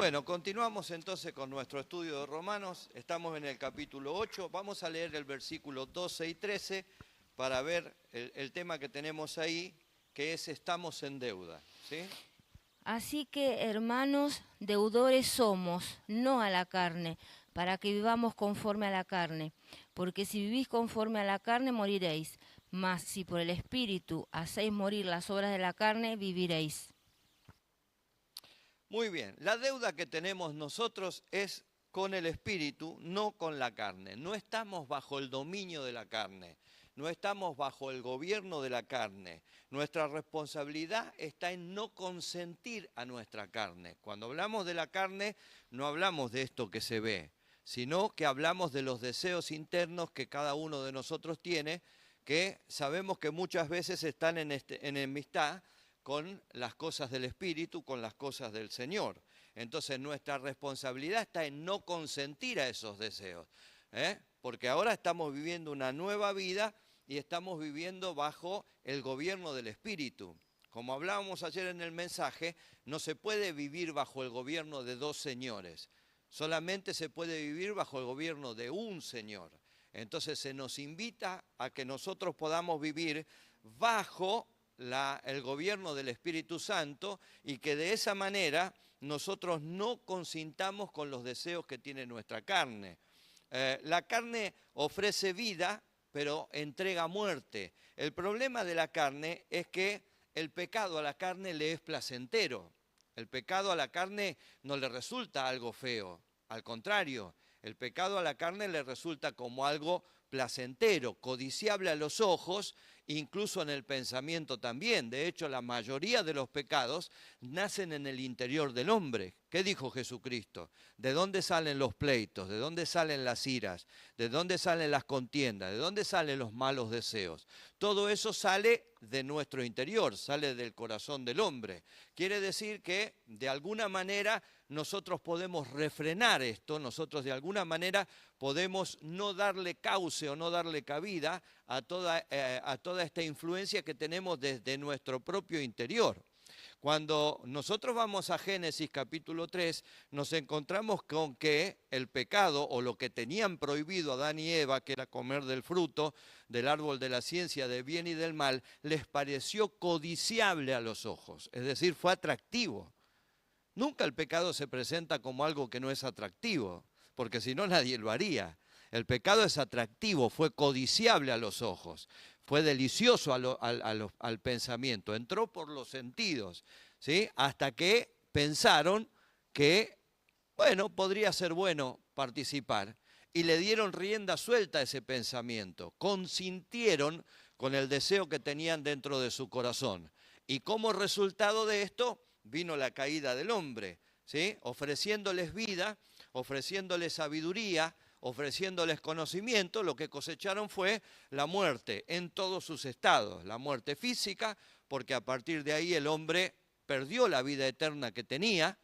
Bueno, continuamos entonces con nuestro estudio de Romanos. Estamos en el capítulo 8. Vamos a leer el versículo 12 y 13 para ver el tema que tenemos ahí, que es estamos en deuda, ¿sí? Así que, hermanos, deudores somos, no a la carne, para que vivamos conforme a la carne. Porque si vivís conforme a la carne, moriréis. Mas si por el Espíritu hacéis morir las obras de la carne, viviréis. Muy bien, la deuda que tenemos nosotros es con el Espíritu, no con la carne. No estamos bajo el dominio de la carne, no estamos bajo el gobierno de la carne. Nuestra responsabilidad está en no consentir a nuestra carne. Cuando hablamos de la carne, no hablamos de esto que se ve, sino que hablamos de los deseos internos que cada uno de nosotros tiene, que sabemos que muchas veces están en enemistad con las cosas del Espíritu, con las cosas del Señor. Entonces nuestra responsabilidad está en no consentir a esos deseos, porque ahora estamos viviendo una nueva vida y estamos viviendo bajo el gobierno del Espíritu. Como hablábamos ayer en el mensaje, no se puede vivir bajo el gobierno de dos señores, solamente se puede vivir bajo el gobierno de un Señor. Entonces se nos invita a que nosotros podamos vivir bajo el gobierno del Espíritu Santo y que de esa manera nosotros no consintamos con los deseos que tiene nuestra carne. La carne ofrece vida, pero entrega muerte. El problema de la carne es que el pecado a la carne le es placentero. El pecado a la carne no le resulta algo feo, al contrario, el pecado a la carne le resulta como algo placentero, codiciable a los ojos, incluso en el pensamiento también. De hecho, la mayoría de los pecados nacen en el interior del hombre. ¿Qué dijo Jesucristo? ¿De dónde salen los pleitos? ¿De dónde salen las iras? ¿De dónde salen las contiendas? ¿De dónde salen los malos deseos? Todo eso sale de nuestro interior, sale del corazón del hombre. Quiere decir que de alguna manera nosotros podemos refrenar esto, nosotros de alguna manera podemos no darle cauce o no darle cabida a toda esta influencia que tenemos desde nuestro propio interior. Cuando nosotros vamos a Génesis capítulo 3, nos encontramos con que el pecado o lo que tenían prohibido Adán y Eva, que era comer del fruto del árbol de la ciencia del bien y del mal, les pareció codiciable a los ojos, es decir, fue atractivo. Nunca el pecado se presenta como algo que no es atractivo, porque si no nadie lo haría. El pecado es atractivo, fue codiciable a los ojos, fue delicioso al pensamiento, entró por los sentidos, ¿sí? Hasta que pensaron que, bueno, podría ser bueno participar. Y le dieron rienda suelta a ese pensamiento, consintieron con el deseo que tenían dentro de su corazón. Y como resultado de esto vino la caída del hombre, ¿sí? Ofreciéndoles vida, ofreciéndoles sabiduría, ofreciéndoles conocimiento, lo que cosecharon fue la muerte en todos sus estados. La muerte física, porque a partir de ahí el hombre perdió la vida eterna que tenía.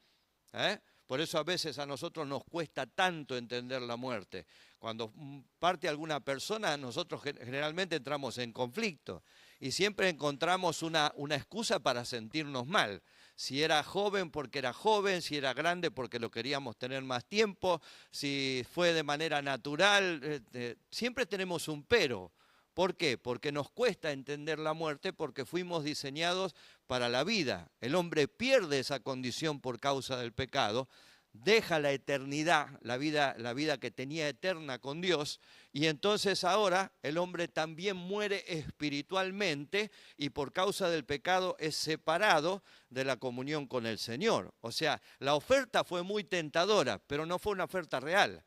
Por eso a veces a nosotros nos cuesta tanto entender la muerte. Cuando parte alguna persona, nosotros generalmente entramos en conflicto y siempre encontramos una excusa para sentirnos mal. Si era joven porque era joven, si era grande porque lo queríamos tener más tiempo, si fue de manera natural, siempre tenemos un pero. ¿Por qué? Porque nos cuesta entender la muerte porque fuimos diseñados para la vida. El hombre pierde esa condición por causa del pecado, deja la eternidad, la vida que tenía eterna con Dios, y entonces ahora el hombre también muere espiritualmente y por causa del pecado es separado de la comunión con el Señor. O sea, la oferta fue muy tentadora, pero no fue una oferta real,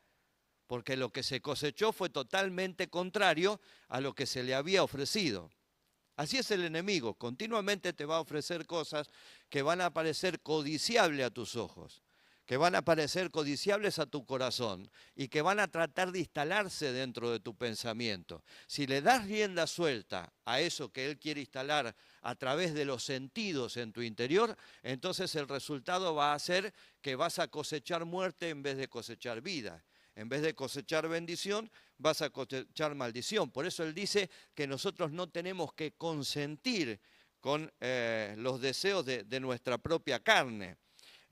porque lo que se cosechó fue totalmente contrario a lo que se le había ofrecido. Así es el enemigo, continuamente te va a ofrecer cosas que van a parecer codiciables a tus ojos, que van a parecer codiciables a tu corazón y que van a tratar de instalarse dentro de tu pensamiento. Si le das rienda suelta a eso que él quiere instalar a través de los sentidos en tu interior, entonces el resultado va a ser que vas a cosechar muerte en vez de cosechar vida. En vez de cosechar bendición, vas a cosechar maldición. Por eso él dice que nosotros no tenemos que consentir con los deseos de nuestra propia carne.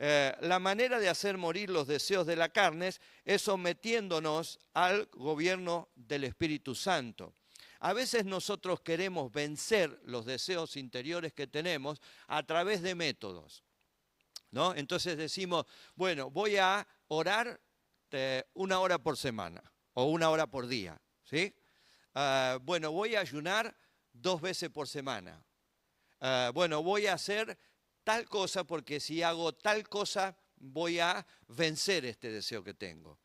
La manera de hacer morir los deseos de la carne es sometiéndonos al gobierno del Espíritu Santo. A veces nosotros queremos vencer los deseos interiores que tenemos a través de métodos, ¿no? Entonces decimos, bueno, voy a orar 1 hora por semana o 1 hora por día, ¿sí? Bueno, voy a ayunar 2 veces por semana. Bueno, voy a hacer tal cosa porque si hago tal cosa voy a vencer este deseo que tengo.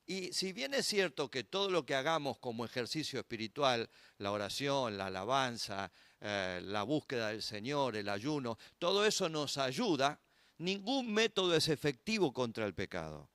Y si bien es cierto que todo lo que hagamos como ejercicio espiritual, la oración, la alabanza, la búsqueda del Señor, el ayuno, todo eso nos ayuda, ningún método es efectivo contra el pecado.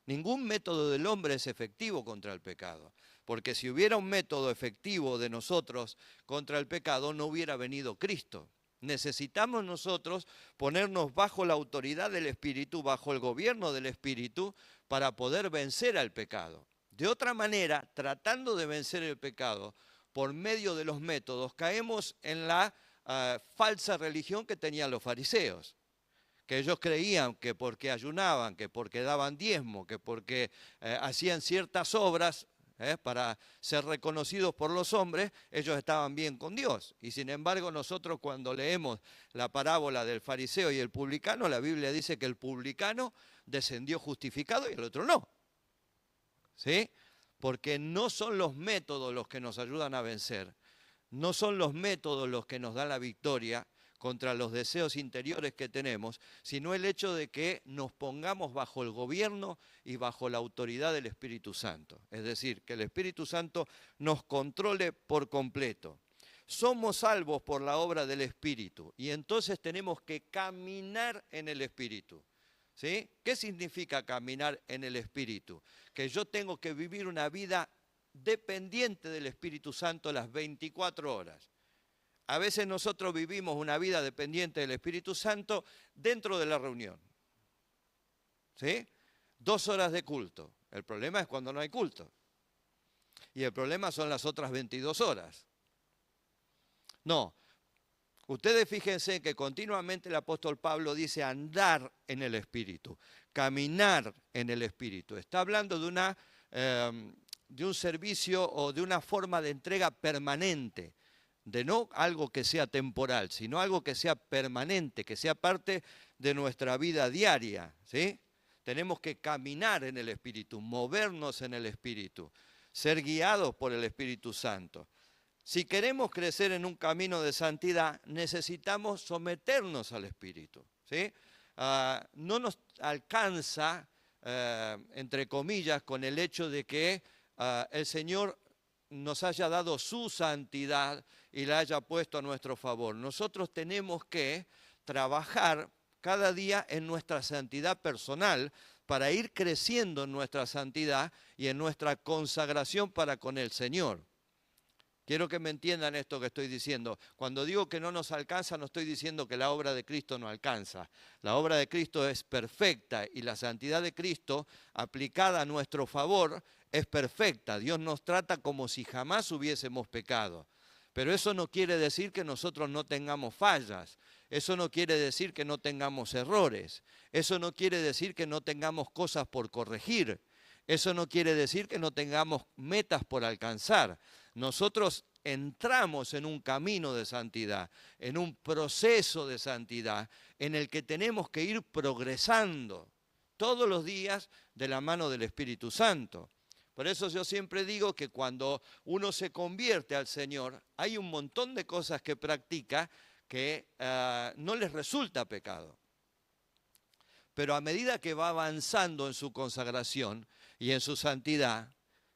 Ningún método del hombre es efectivo contra el pecado. Porque si hubiera un método efectivo de nosotros contra el pecado, no hubiera venido Cristo. Necesitamos nosotros ponernos bajo la autoridad del Espíritu, bajo el gobierno del Espíritu, para poder vencer al pecado. De otra manera, tratando de vencer el pecado por medio de los métodos, caemos en la falsa religión que tenían los fariseos. Que ellos creían que porque ayunaban, que porque daban diezmo, que porque hacían ciertas obras para ser reconocidos por los hombres, ellos estaban bien con Dios. Y sin embargo nosotros cuando leemos la parábola del fariseo y el publicano, la Biblia dice que el publicano descendió justificado y el otro no. ¿Sí? Porque no son los métodos los que nos ayudan a vencer, no son los métodos los que nos dan la victoria contra los deseos interiores que tenemos, sino el hecho de que nos pongamos bajo el gobierno y bajo la autoridad del Espíritu Santo. Es decir, que el Espíritu Santo nos controle por completo. Somos salvos por la obra del Espíritu y entonces tenemos que caminar en el Espíritu. ¿Sí? ¿Qué significa caminar en el Espíritu? Que yo tengo que vivir una vida dependiente del Espíritu Santo las 24 horas. A veces nosotros vivimos una vida dependiente del Espíritu Santo dentro de la reunión. ¿Sí? 2 horas de culto. El problema es cuando no hay culto. Y el problema son las otras 22 horas. No. Ustedes fíjense que continuamente el apóstol Pablo dice andar en el Espíritu, caminar en el Espíritu. Está hablando de un servicio o de una forma de entrega permanente. De no algo que sea temporal, sino algo que sea permanente, que sea parte de nuestra vida diaria, ¿sí? Tenemos que caminar en el Espíritu, movernos en el Espíritu, ser guiados por el Espíritu Santo. Si queremos crecer en un camino de santidad, necesitamos someternos al Espíritu, ¿sí? No nos alcanza, entre comillas, con el hecho de que el Señor nos haya dado su santidad y la haya puesto a nuestro favor. Nosotros tenemos que trabajar cada día en nuestra santidad personal para ir creciendo en nuestra santidad y en nuestra consagración para con el Señor. Quiero que me entiendan esto que estoy diciendo. Cuando digo que no nos alcanza, no estoy diciendo que la obra de Cristo no alcanza. La obra de Cristo es perfecta y la santidad de Cristo aplicada a nuestro favor es perfecta. Dios nos trata como si jamás hubiésemos pecado. Pero eso no quiere decir que nosotros no tengamos fallas. Eso no quiere decir que no tengamos errores. Eso no quiere decir que no tengamos cosas por corregir. Eso no quiere decir que no tengamos metas por alcanzar. Nosotros entramos en un camino de santidad, en un proceso de santidad, en el que tenemos que ir progresando todos los días de la mano del Espíritu Santo. Por eso yo siempre digo que cuando uno se convierte al Señor, hay un montón de cosas que practica que no les resulta pecado. Pero a medida que va avanzando en su consagración y en su santidad,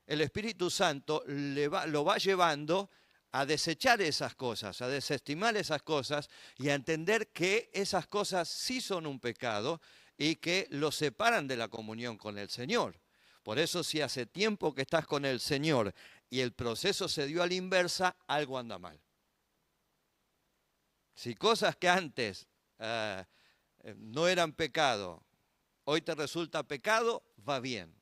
el Espíritu Santo lo va llevando a desechar esas cosas, a desestimar esas cosas y a entender que esas cosas sí son un pecado y que lo separan de la comunión con el Señor. Por eso si hace tiempo que estás con el Señor y el proceso se dio a la inversa, algo anda mal. Si cosas que antes no eran pecado, hoy te resulta pecado, va bien.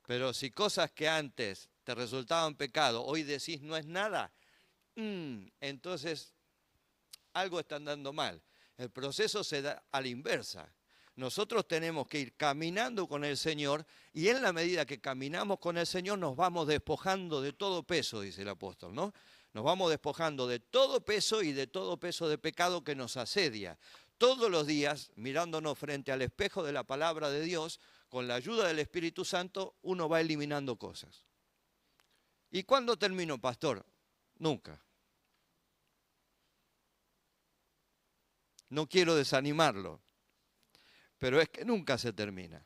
Pero si cosas que antes te resultaban pecado, hoy decís no es nada, entonces algo está andando mal. El proceso se da a la inversa. Nosotros tenemos que ir caminando con el Señor y en la medida que caminamos con el Señor nos vamos despojando de todo peso, dice el apóstol, ¿no? Nos vamos despojando de todo peso y de todo peso de pecado que nos asedia. Todos los días, mirándonos frente al espejo de la palabra de Dios, con la ayuda del Espíritu Santo, uno va eliminando cosas. ¿Y cuándo termino, pastor? Nunca. No quiero desanimarlo, pero es que nunca se termina.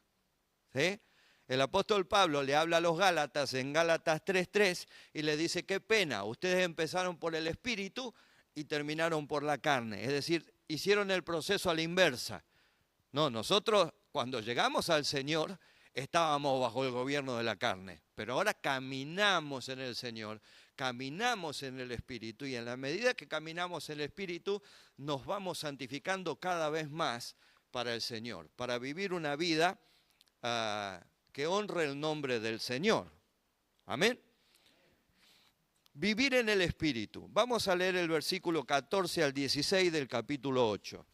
¿Sí? El apóstol Pablo le habla a los Gálatas en Gálatas 3:3 y le dice, qué pena, ustedes empezaron por el Espíritu y terminaron por la carne. Es decir, hicieron el proceso a la inversa. No, nosotros cuando llegamos al Señor estábamos bajo el gobierno de la carne, pero ahora caminamos en el Señor, caminamos en el Espíritu y en la medida que caminamos en el Espíritu nos vamos santificando cada vez más para el Señor, para vivir una vida que honre el nombre del Señor. Amén. Vivir en el Espíritu. Vamos a leer el versículo 14 al 16 del capítulo 8.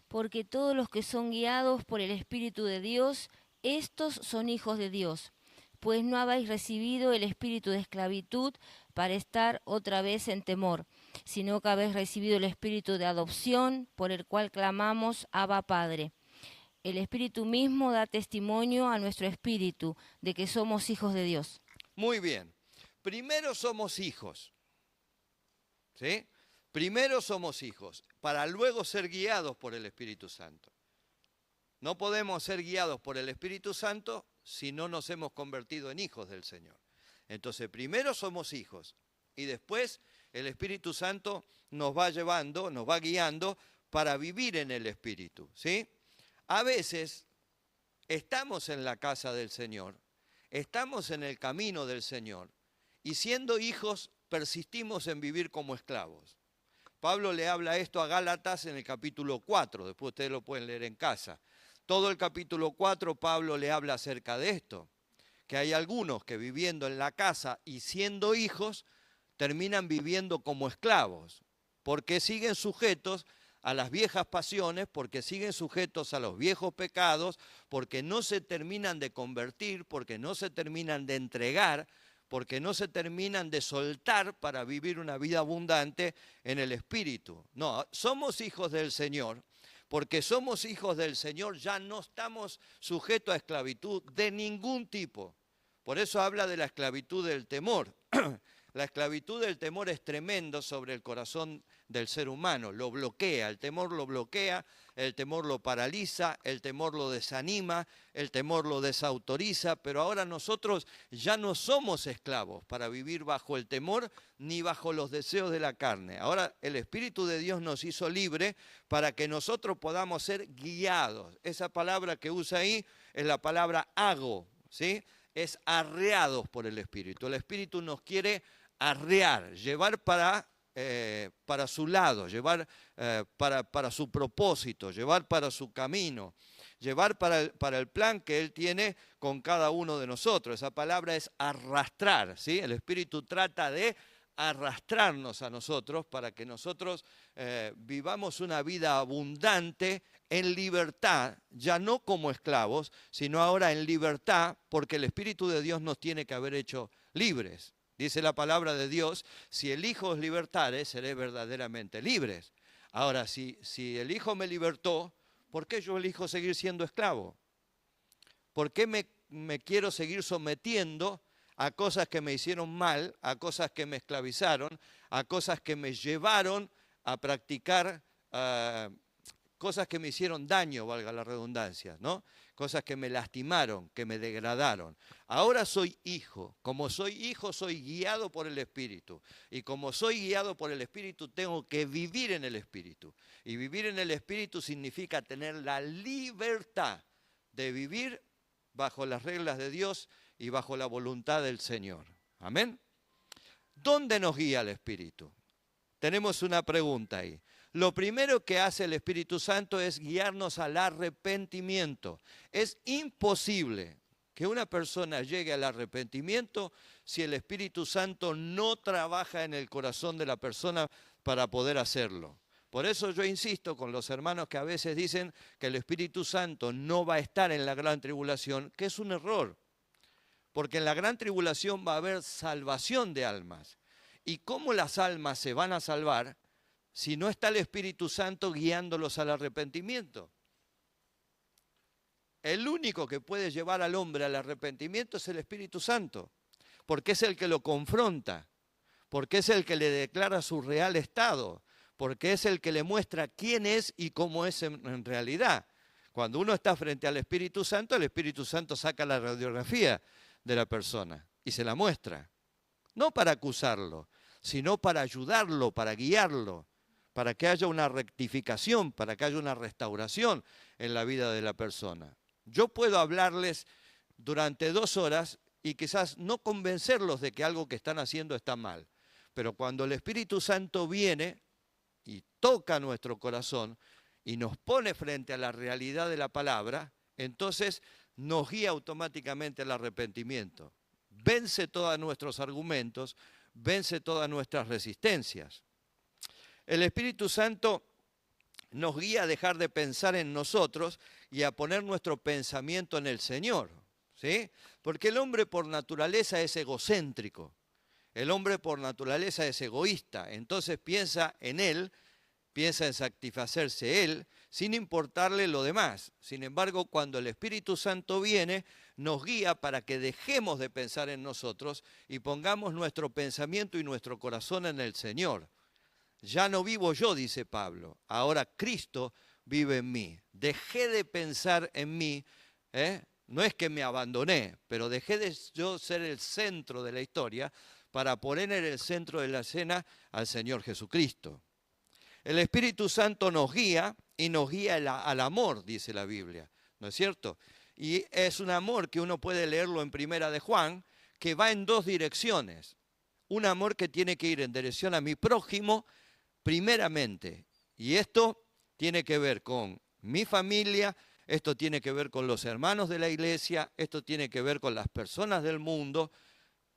Porque todos los que son guiados por el Espíritu de Dios, estos son hijos de Dios. Pues no habéis recibido el espíritu de esclavitud para estar otra vez en temor, sino que habéis recibido el espíritu de adopción, por el cual clamamos, Abba Padre. El Espíritu mismo da testimonio a nuestro espíritu de que somos hijos de Dios. Muy bien. Primero somos hijos. ¿Sí? Primero somos hijos, para luego ser guiados por el Espíritu Santo. No podemos ser guiados por el Espíritu Santo si no nos hemos convertido en hijos del Señor. Entonces, primero somos hijos y después el Espíritu Santo nos va llevando, nos va guiando para vivir en el Espíritu, ¿sí? A veces estamos en la casa del Señor, estamos en el camino del Señor y siendo hijos persistimos en vivir como esclavos. Pablo le habla esto a Gálatas en el capítulo 4, después ustedes lo pueden leer en casa. Todo el capítulo 4 Pablo le habla acerca de esto, que hay algunos que viviendo en la casa y siendo hijos terminan viviendo como esclavos, porque siguen sujetos a las viejas pasiones, porque siguen sujetos a los viejos pecados, porque no se terminan de convertir, porque no se terminan de entregar, porque no se terminan de soltar para vivir una vida abundante en el Espíritu. No, somos hijos del Señor. Porque somos hijos del Señor, ya no estamos sujetos a esclavitud de ningún tipo. Por eso habla de la esclavitud del temor. La esclavitud del temor es tremendo sobre el corazón del ser humano, lo bloquea, el temor lo bloquea, el temor lo paraliza, el temor lo desanima, el temor lo desautoriza, pero ahora nosotros ya no somos esclavos para vivir bajo el temor ni bajo los deseos de la carne. Ahora el Espíritu de Dios nos hizo libre para que nosotros podamos ser guiados. Esa palabra que usa ahí es la palabra hago, ¿sí? Es arreados por el Espíritu. El Espíritu nos quiere arrear, llevar para su lado, llevar para su propósito, llevar para su camino, llevar para el plan que Él tiene con cada uno de nosotros. Esa palabra es arrastrar, ¿sí? El Espíritu trata de arrastrarnos a nosotros para que nosotros vivamos una vida abundante en libertad, ya no como esclavos, sino ahora en libertad, porque el Espíritu de Dios nos tiene que haber hecho libres. Dice la palabra de Dios, si el Hijo os libertare, seré verdaderamente libres. Ahora, si el Hijo me libertó, ¿por qué yo elijo seguir siendo esclavo? ¿Por qué me quiero seguir sometiendo a cosas que me hicieron mal, a cosas que me esclavizaron, a cosas que me llevaron a practicar cosas que me hicieron daño, valga la redundancia, ¿no? Cosas que me lastimaron, que me degradaron. Ahora soy hijo. Como soy hijo, soy guiado por el Espíritu. Y como soy guiado por el Espíritu, tengo que vivir en el Espíritu. Y vivir en el Espíritu significa tener la libertad de vivir bajo las reglas de Dios y bajo la voluntad del Señor. Amén. ¿Dónde nos guía el Espíritu? Tenemos una pregunta ahí. Lo primero que hace el Espíritu Santo es guiarnos al arrepentimiento. Es imposible que una persona llegue al arrepentimiento si el Espíritu Santo no trabaja en el corazón de la persona para poder hacerlo. Por eso yo insisto con los hermanos que a veces dicen que el Espíritu Santo no va a estar en la gran tribulación, que es un error. Porque en la gran tribulación va a haber salvación de almas. ¿Y cómo las almas se van a salvar si no está el Espíritu Santo guiándolos al arrepentimiento? El único que puede llevar al hombre al arrepentimiento es el Espíritu Santo, porque es el que lo confronta, porque es el que le declara su real estado, porque es el que le muestra quién es y cómo es en realidad. Cuando uno está frente al Espíritu Santo, el Espíritu Santo saca la radiografía de la persona y se la muestra. No para acusarlo, sino para ayudarlo, para guiarlo, para que haya una rectificación, para que haya una restauración en la vida de la persona. Yo puedo hablarles durante 2 horas y quizás no convencerlos de que algo que están haciendo está mal. Pero cuando el Espíritu Santo viene y toca nuestro corazón y nos pone frente a la realidad de la palabra, entonces nos guía automáticamente al arrepentimiento. Vence todos nuestros argumentos, vence todas nuestras resistencias. El Espíritu Santo nos guía a dejar de pensar en nosotros y a poner nuestro pensamiento en el Señor, ¿sí? Porque el hombre por naturaleza es egocéntrico, el hombre por naturaleza es egoísta, entonces piensa en él, piensa en satisfacerse él, sin importarle lo demás. Sin embargo, cuando el Espíritu Santo viene, nos guía para que dejemos de pensar en nosotros y pongamos nuestro pensamiento y nuestro corazón en el Señor. Ya no vivo yo, dice Pablo, ahora Cristo vive en mí. Dejé de pensar en mí, no es que me abandoné, pero dejé de yo ser el centro de la historia para poner en el centro de la escena al Señor Jesucristo. El Espíritu Santo nos guía y nos guía al amor, dice la Biblia, ¿no es cierto? Y es un amor que uno puede leerlo en Primera de Juan, que va en 2 direcciones. Un amor que tiene que ir en dirección a mi prójimo primeramente. Y esto tiene que ver con mi familia, esto tiene que ver con los hermanos de la iglesia, esto tiene que ver con las personas del mundo,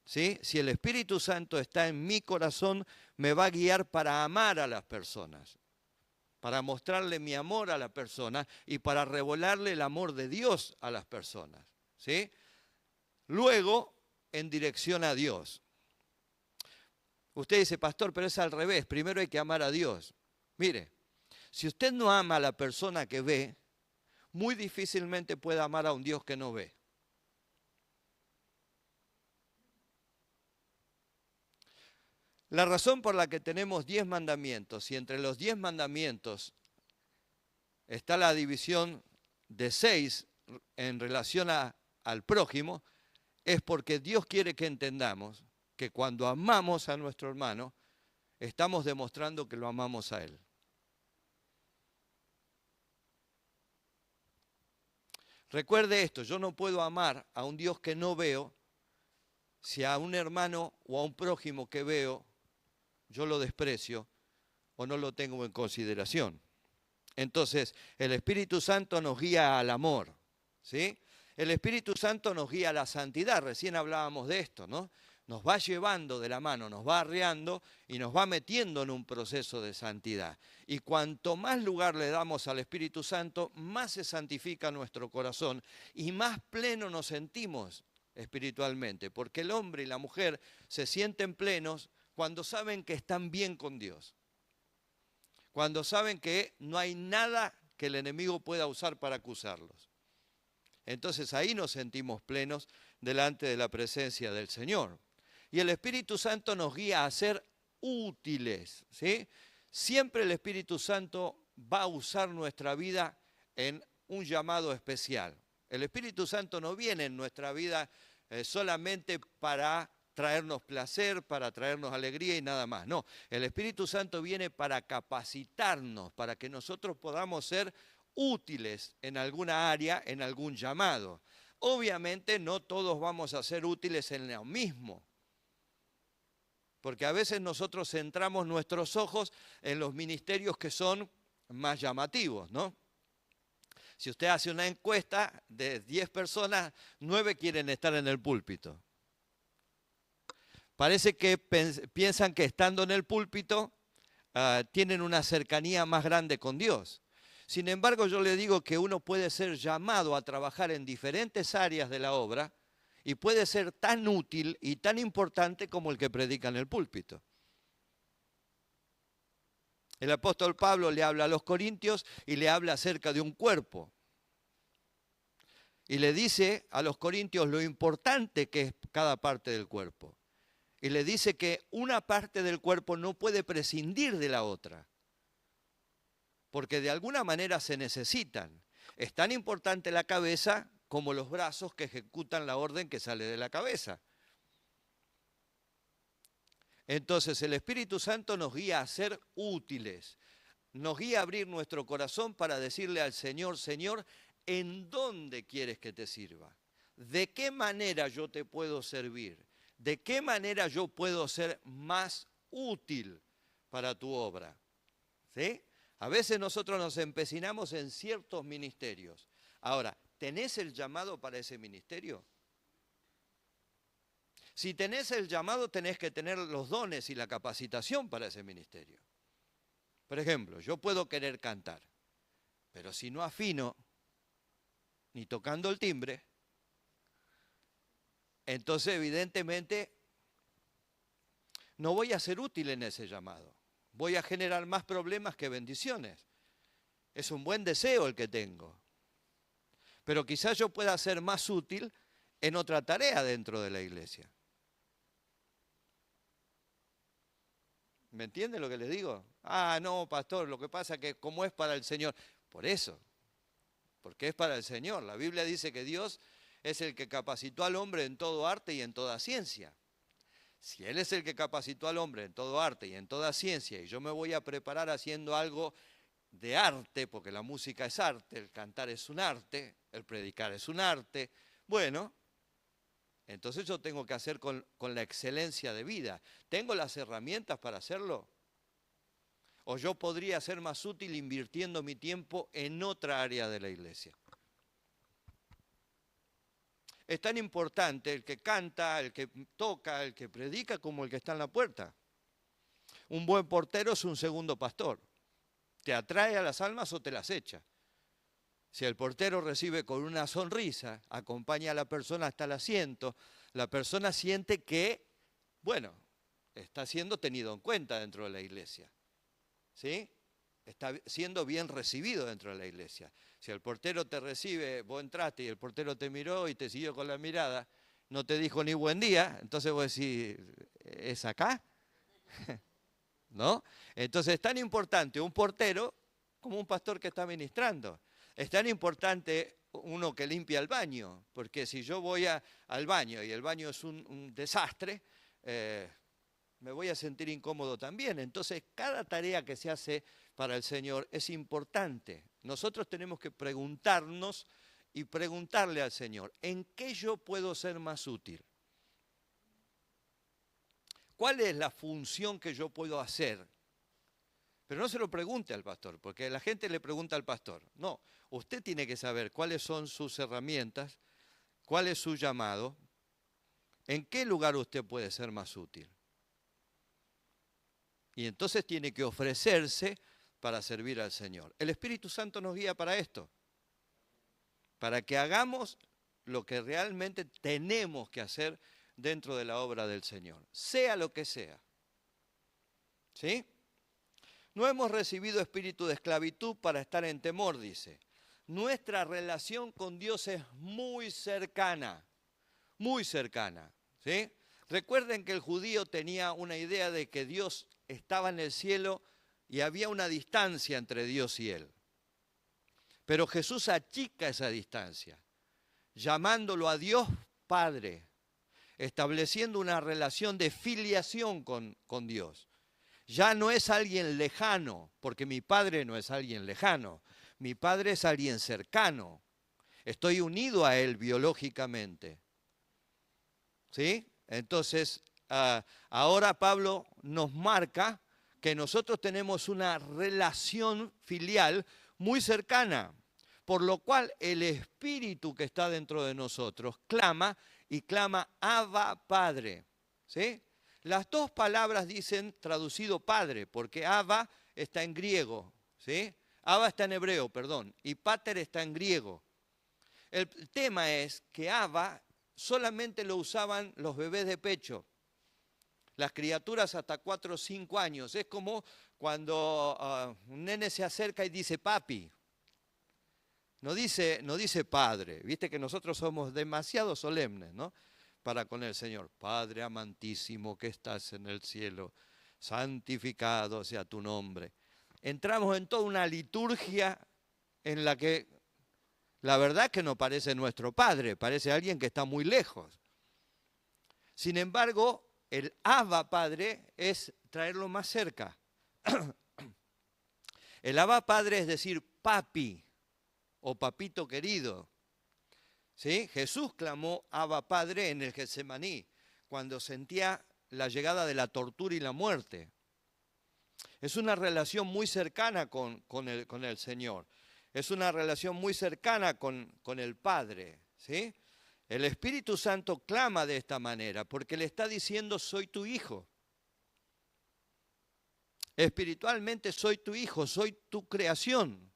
¿sí? Si el Espíritu Santo está en mi corazón, me va a guiar para amar a las personas, para mostrarle mi amor a la persona y para revelarle el amor de Dios a las personas, ¿sí? Luego, en dirección a Dios. Usted dice, pastor, pero es al revés, primero hay que amar a Dios. Mire, si usted no ama a la persona que ve, muy difícilmente puede amar a un Dios que no ve. La razón por la que tenemos 10 mandamientos y entre los 10 mandamientos está la división de 6 en relación al prójimo, es porque Dios quiere que entendamos que cuando amamos a nuestro hermano, estamos demostrando que lo amamos a él. Recuerde esto, yo no puedo amar a un Dios que no veo si a un hermano o a un prójimo que veo yo lo desprecio o no lo tengo en consideración. Entonces, el Espíritu Santo nos guía al amor, ¿sí? El Espíritu Santo nos guía a la santidad, recién hablábamos de esto, ¿no? Nos va llevando de la mano, nos va arreando y nos va metiendo en un proceso de santidad. Y cuanto más lugar le damos al Espíritu Santo, más se santifica nuestro corazón y más pleno nos sentimos espiritualmente, porque el hombre y la mujer se sienten plenos cuando saben que están bien con Dios, cuando saben que no hay nada que el enemigo pueda usar para acusarlos. Entonces ahí nos sentimos plenos delante de la presencia del Señor. Y el Espíritu Santo nos guía a ser útiles, ¿sí? Siempre el Espíritu Santo va a usar nuestra vida en un llamado especial. El Espíritu Santo no viene en nuestra vida solamente para traernos placer, para traernos alegría y nada más. No, el Espíritu Santo viene para capacitarnos, para que nosotros podamos ser útiles en alguna área, en algún llamado. Obviamente no todos vamos a ser útiles en lo mismo, porque a veces nosotros centramos nuestros ojos en los ministerios que son más llamativos, ¿no? Si usted hace una encuesta de 10 personas, 9 quieren estar en el púlpito. Parece que piensan que estando en el púlpito tienen una cercanía más grande con Dios. Sin embargo, yo le digo que uno puede ser llamado a trabajar en diferentes áreas de la obra y puede ser tan útil y tan importante como el que predica en el púlpito. El apóstol Pablo le habla a los corintios y le habla acerca de un cuerpo. Y le dice a los corintios lo importante que es cada parte del cuerpo. Y le dice que una parte del cuerpo no puede prescindir de la otra, porque de alguna manera se necesitan. Es tan importante la cabeza como los brazos que ejecutan la orden que sale de la cabeza. Entonces el Espíritu Santo nos guía a ser útiles, nos guía a abrir nuestro corazón para decirle al Señor, Señor, ¿en dónde quieres que te sirva? ¿De qué manera yo te puedo servir? ¿De qué manera yo puedo ser más útil para tu obra? ¿Sí? A veces nosotros nos empecinamos en ciertos ministerios. Ahora, ¿tenés el llamado para ese ministerio? Si tenés el llamado, tenés que tener los dones y la capacitación para ese ministerio. Por ejemplo, yo puedo querer cantar, pero si no afino, ni tocando el timbre, entonces evidentemente no voy a ser útil en ese llamado. Voy a generar más problemas que bendiciones. Es un buen deseo el que tengo. Pero quizás yo pueda ser más útil en otra tarea dentro de la iglesia. ¿Me entiende lo que le digo? Ah, no, pastor, lo que pasa es que como es para el Señor. Por eso, porque es para el Señor. La Biblia dice que Dios es el que capacitó al hombre en todo arte y en toda ciencia. Si Él es el que capacitó al hombre en todo arte y en toda ciencia, y yo me voy a preparar haciendo algo de arte, porque la música es arte, el cantar es un arte, el predicar es un arte, bueno, entonces yo tengo que hacer con la excelencia de vida. ¿Tengo las herramientas para hacerlo? ¿O yo podría ser más útil invirtiendo mi tiempo en otra área de la iglesia? Es tan importante el que canta, el que toca, el que predica, como el que está en la puerta. Un buen portero es un segundo pastor. ¿Te atrae a las almas o te las echa? Si el portero recibe con una sonrisa, acompaña a la persona hasta el asiento, la persona siente que, bueno, está siendo tenido en cuenta dentro de la iglesia. ¿Sí? Está siendo bien recibido dentro de la iglesia. Si el portero te recibe, vos entraste y el portero te miró y te siguió con la mirada, no te dijo ni buen día, entonces vos decís, ¿es acá? ¿No? Entonces es tan importante un portero como un pastor que está ministrando. Es tan importante uno que limpia el baño, porque si yo voy al baño y el baño es un desastre, me voy a sentir incómodo también. Entonces, cada tarea que se hace para el Señor es importante. Nosotros tenemos que preguntarnos y preguntarle al Señor, ¿en qué yo puedo ser más útil? ¿Cuál es la función que yo puedo hacer? Pero no se lo pregunte al pastor, porque la gente le pregunta al pastor. No, usted tiene que saber cuáles son sus herramientas, cuál es su llamado, en qué lugar usted puede ser más útil. Y entonces tiene que ofrecerse para servir al Señor. El Espíritu Santo nos guía para esto, para que hagamos lo que realmente tenemos que hacer dentro de la obra del Señor, sea lo que sea. ¿Sí? No hemos recibido espíritu de esclavitud para estar en temor, dice. Nuestra relación con Dios es muy cercana, ¿sí? Recuerden que el judío tenía una idea de que Dios estaba en el cielo y había una distancia entre Dios y él. Pero Jesús achica esa distancia, llamándolo a Dios Padre, estableciendo una relación de filiación con Dios. Ya no es alguien lejano, porque mi Padre no es alguien lejano, mi Padre es alguien cercano. Estoy unido a Él biológicamente. ¿Sí? Entonces, ahora Pablo nos marca que nosotros tenemos una relación filial muy cercana, por lo cual el Espíritu que está dentro de nosotros clama y clama Abba Padre. ¿Sí? Las dos palabras dicen traducido padre, porque Abba está en griego, ¿sí? Abba está en hebreo, perdón, y pater está en griego. El tema es que Abba solamente lo usaban los bebés de pecho, las criaturas hasta 4 o 5 años. Es como cuando un nene se acerca y dice papi. No dice padre. Viste que nosotros somos demasiado solemnes, ¿no? Para con el Señor. Padre amantísimo que estás en el cielo, santificado sea tu nombre. Entramos en toda una liturgia en la que la verdad que no parece nuestro Padre, parece alguien que está muy lejos. Sin embargo, el Abba Padre es traerlo más cerca. El Abba Padre es decir papi o papito querido. ¿Sí? Jesús clamó Abba Padre en el Getsemaní, cuando sentía la llegada de la tortura y la muerte. Es una relación muy cercana con el Señor. Es una relación muy cercana con el Padre. ¿Sí? El Espíritu Santo clama de esta manera, porque le está diciendo, soy tu hijo. Espiritualmente soy tu hijo, soy tu creación.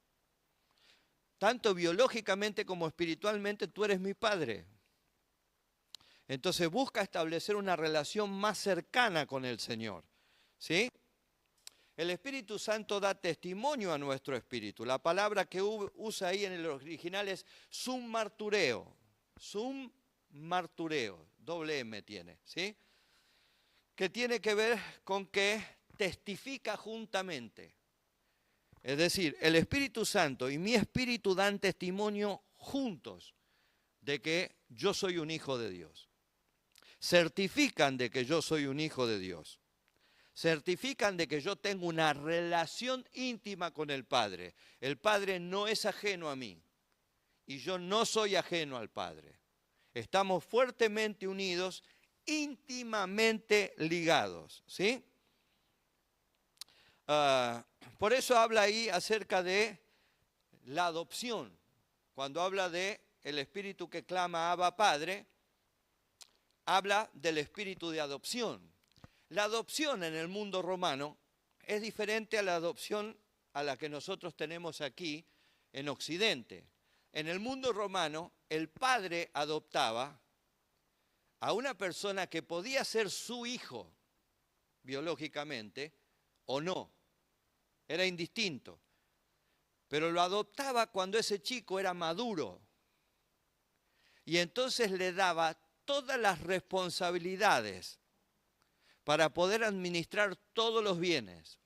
Tanto biológicamente como espiritualmente tú eres mi padre. Entonces busca establecer una relación más cercana con el Señor. ¿Sí? El Espíritu Santo da testimonio a nuestro espíritu. La palabra que usa ahí en el original es sum martureo. Sum martureo, doble M tiene, ¿sí? Que tiene que ver con que testifica juntamente. Es decir, el Espíritu Santo y mi espíritu dan testimonio juntos de que yo soy un hijo de Dios. Certifican de que yo soy un hijo de Dios. Certifican de que yo tengo una relación íntima con el Padre. El Padre no es ajeno a mí y yo no soy ajeno al Padre. Estamos fuertemente unidos, íntimamente ligados, ¿sí? Por eso habla ahí acerca de la adopción. Cuando habla de el espíritu que clama Abba Padre, habla del espíritu de adopción. La adopción en el mundo romano es diferente a la adopción a la que nosotros tenemos aquí en Occidente. En el mundo romano, el padre adoptaba a una persona que podía ser su hijo biológicamente o no. Era indistinto. Pero lo adoptaba cuando ese chico era maduro. Y entonces le daba todas las responsabilidades para poder administrar todos los bienes.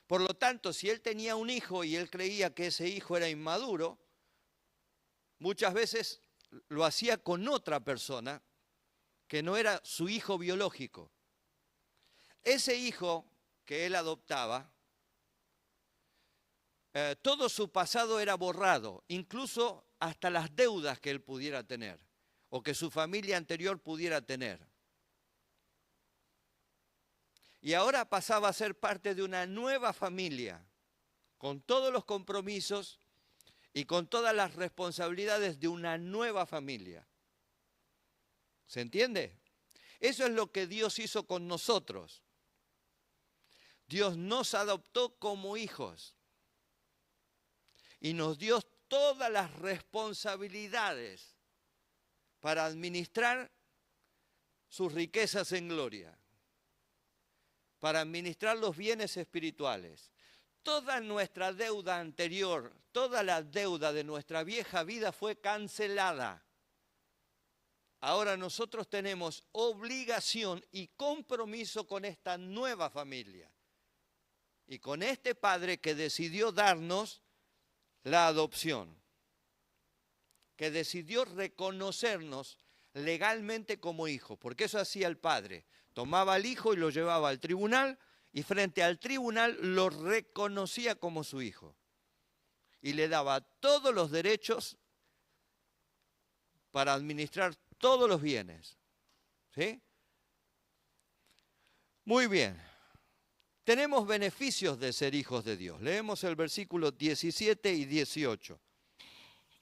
Por lo tanto, si él tenía un hijo y él creía que ese hijo era inmaduro, muchas veces lo hacía con otra persona que no era su hijo biológico. Ese hijo que él adoptaba, todo su pasado era borrado, incluso hasta las deudas que él pudiera tener o que su familia anterior pudiera tener. Y ahora pasaba a ser parte de una nueva familia, con todos los compromisos y con todas las responsabilidades de una nueva familia. ¿Se entiende? Eso es lo que Dios hizo con nosotros. Dios nos adoptó como hijos y nos dio todas las responsabilidades para administrar sus riquezas en gloria, para administrar los bienes espirituales. Toda nuestra deuda anterior, toda la deuda de nuestra vieja vida fue cancelada. Ahora nosotros tenemos obligación y compromiso con esta nueva familia y con este Padre que decidió darnos la adopción, que decidió reconocernos legalmente como hijos, porque eso hacía el Padre. Tomaba al hijo y lo llevaba al tribunal y frente al tribunal lo reconocía como su hijo y le daba todos los derechos para administrar todos los bienes. ¿Sí? Muy bien. Tenemos beneficios de ser hijos de Dios. Leemos el versículo 17 y 18.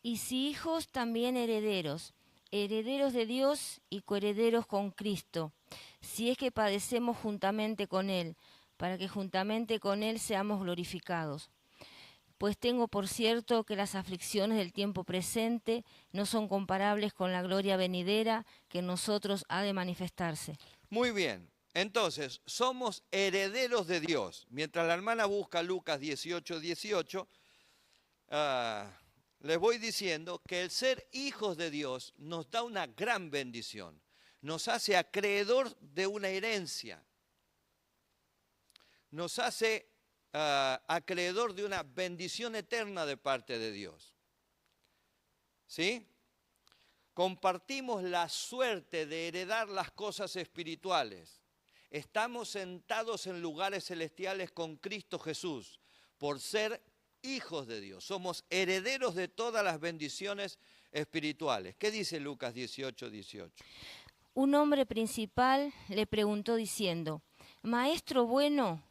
Y si hijos, también herederos, herederos de Dios y coherederos con Cristo, si es que padecemos juntamente con Él, para que juntamente con Él seamos glorificados. Pues tengo por cierto que las aflicciones del tiempo presente no son comparables con la gloria venidera que en nosotros ha de manifestarse. Muy bien, entonces somos herederos de Dios. Mientras la hermana busca Lucas 18, 18, les voy diciendo que el ser hijos de Dios nos da una gran bendición. Nos hace acreedor de una herencia. Nos hace acreedor de una bendición eterna de parte de Dios. ¿Sí? Compartimos la suerte de heredar las cosas espirituales. Estamos sentados en lugares celestiales con Cristo Jesús por ser hijos de Dios. Somos herederos de todas las bendiciones espirituales. ¿Qué dice Lucas 18, 18? Un hombre principal le preguntó diciendo, Maestro bueno,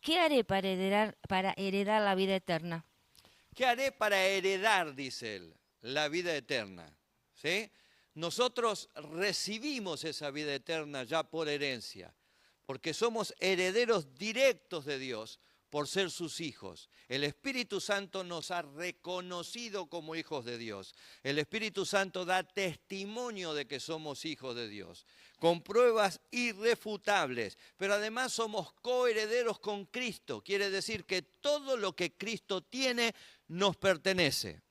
¿qué haré para heredar la vida eterna? ¿Qué haré para heredar, dice él, la vida eterna? ¿Sí? Nosotros recibimos esa vida eterna ya por herencia, porque somos herederos directos de Dios por ser sus hijos. El Espíritu Santo nos ha reconocido como hijos de Dios. El Espíritu Santo da testimonio de que somos hijos de Dios, con pruebas irrefutables, pero además somos coherederos con Cristo. Quiere decir que todo lo que Cristo tiene nos pertenece.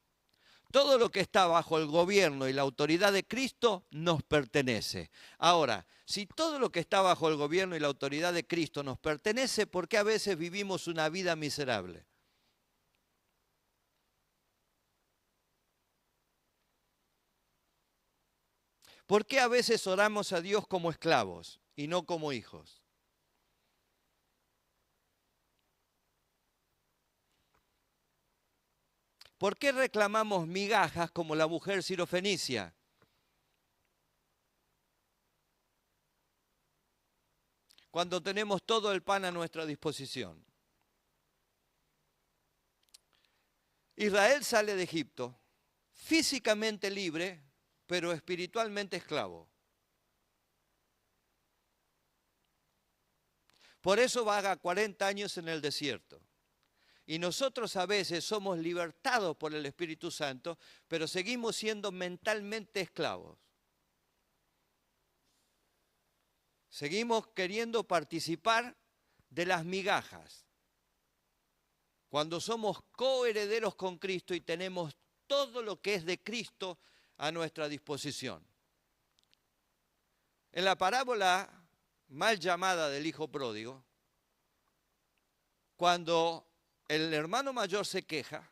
Todo lo que está bajo el gobierno y la autoridad de Cristo nos pertenece. Ahora, si todo lo que está bajo el gobierno y la autoridad de Cristo nos pertenece, ¿por qué a veces vivimos una vida miserable? ¿Por qué a veces oramos a Dios como esclavos y no como hijos? ¿Por qué reclamamos migajas como la mujer sirofenicia? Cuando tenemos todo el pan a nuestra disposición. Israel sale de Egipto, físicamente libre, pero espiritualmente esclavo. Por eso vaga 40 años en el desierto. Y nosotros a veces somos libertados por el Espíritu Santo, pero seguimos siendo mentalmente esclavos. Seguimos queriendo participar de las migajas. Cuando somos coherederos con Cristo y tenemos todo lo que es de Cristo a nuestra disposición. En la parábola mal llamada del hijo pródigo, cuando el hermano mayor se queja,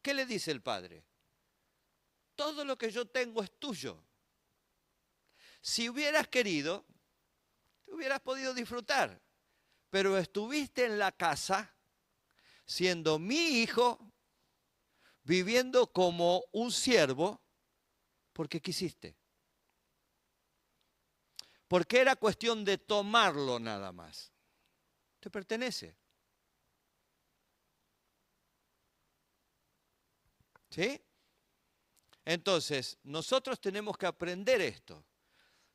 ¿qué le dice el padre? Todo lo que yo tengo es tuyo. Si hubieras querido, te hubieras podido disfrutar, pero estuviste en la casa siendo mi hijo, viviendo como un siervo, porque quisiste. Porque era cuestión de tomarlo nada más. Te pertenece. ¿Sí? Entonces, nosotros tenemos que aprender esto.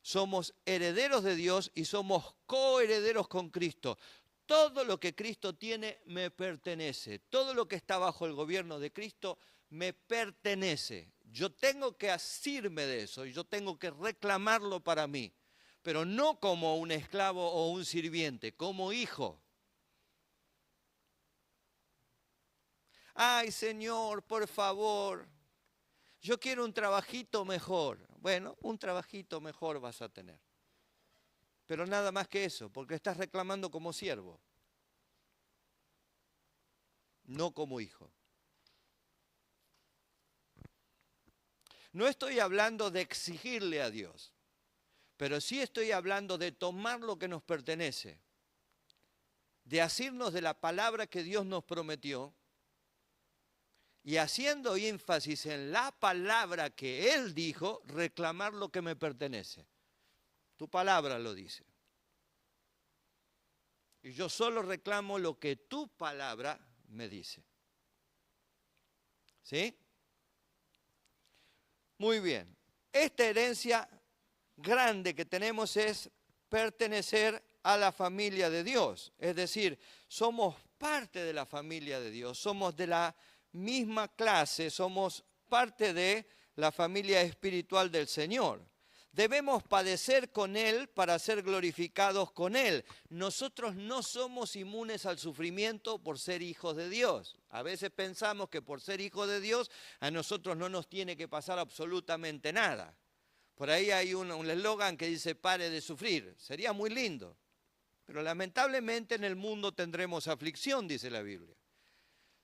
Somos herederos de Dios y somos coherederos con Cristo. Todo lo que Cristo tiene me pertenece. Todo lo que está bajo el gobierno de Cristo me pertenece. Yo tengo que asirme de eso y yo tengo que reclamarlo para mí. Pero no como un esclavo o un sirviente, como hijo. Ay, Señor, por favor, yo quiero un trabajito mejor. Bueno, un trabajito mejor vas a tener. Pero nada más que eso, porque estás reclamando como siervo, no como hijo. No estoy hablando de exigirle a Dios, pero sí estoy hablando de tomar lo que nos pertenece, de asirnos de la palabra que Dios nos prometió y haciendo énfasis en la palabra que Él dijo, reclamar lo que me pertenece. Tu palabra lo dice. Y yo solo reclamo lo que tu palabra me dice. ¿Sí? Muy bien. esta herencia grande que tenemos es pertenecer a la familia de Dios. Es decir, somos parte de la familia de Dios, somos de la misma clase, somos parte de la familia espiritual del Señor. Debemos padecer con Él para ser glorificados con Él. Nosotros no somos inmunes al sufrimiento por ser hijos de Dios. A veces pensamos que por ser hijos de Dios a nosotros no nos tiene que pasar absolutamente nada. Por ahí hay un eslogan que dice pare de sufrir. Sería muy lindo. Pero lamentablemente en el mundo tendremos aflicción, dice la Biblia.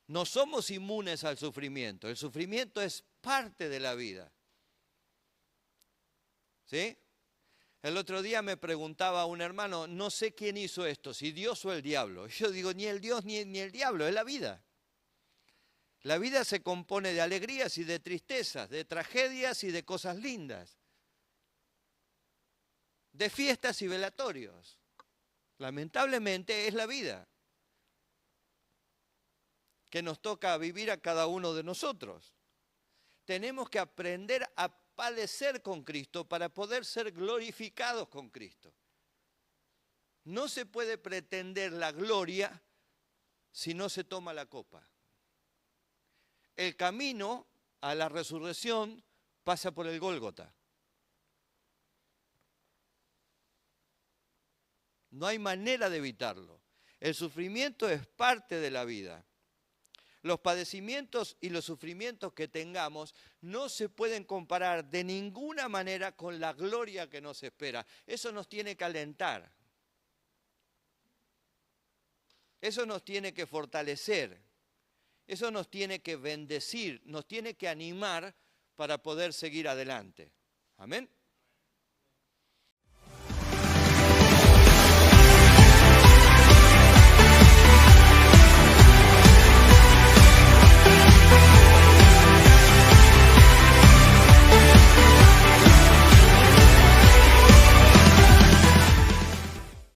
No somos inmunes al sufrimiento. El sufrimiento es parte de la vida. ¿Sí? El otro día me preguntaba un hermano, no sé quién hizo esto, si Dios o el diablo. Yo digo, ni el Dios ni el diablo, es la vida. La vida se compone de alegrías y de tristezas, de tragedias y de cosas lindas, de fiestas y velatorios. Lamentablemente es la vida que nos toca vivir a cada uno de nosotros. Tenemos que aprender a padecer con Cristo para poder ser glorificados con Cristo. No se puede pretender la gloria si no se toma la copa. El camino a la resurrección pasa por el Gólgota. No hay manera de evitarlo. El sufrimiento es parte de la vida. Los padecimientos y los sufrimientos que tengamos no se pueden comparar de ninguna manera con la gloria que nos espera. Eso nos tiene que alentar. Eso nos tiene que fortalecer. Eso nos tiene que bendecir, nos tiene que animar para poder seguir adelante. Amén.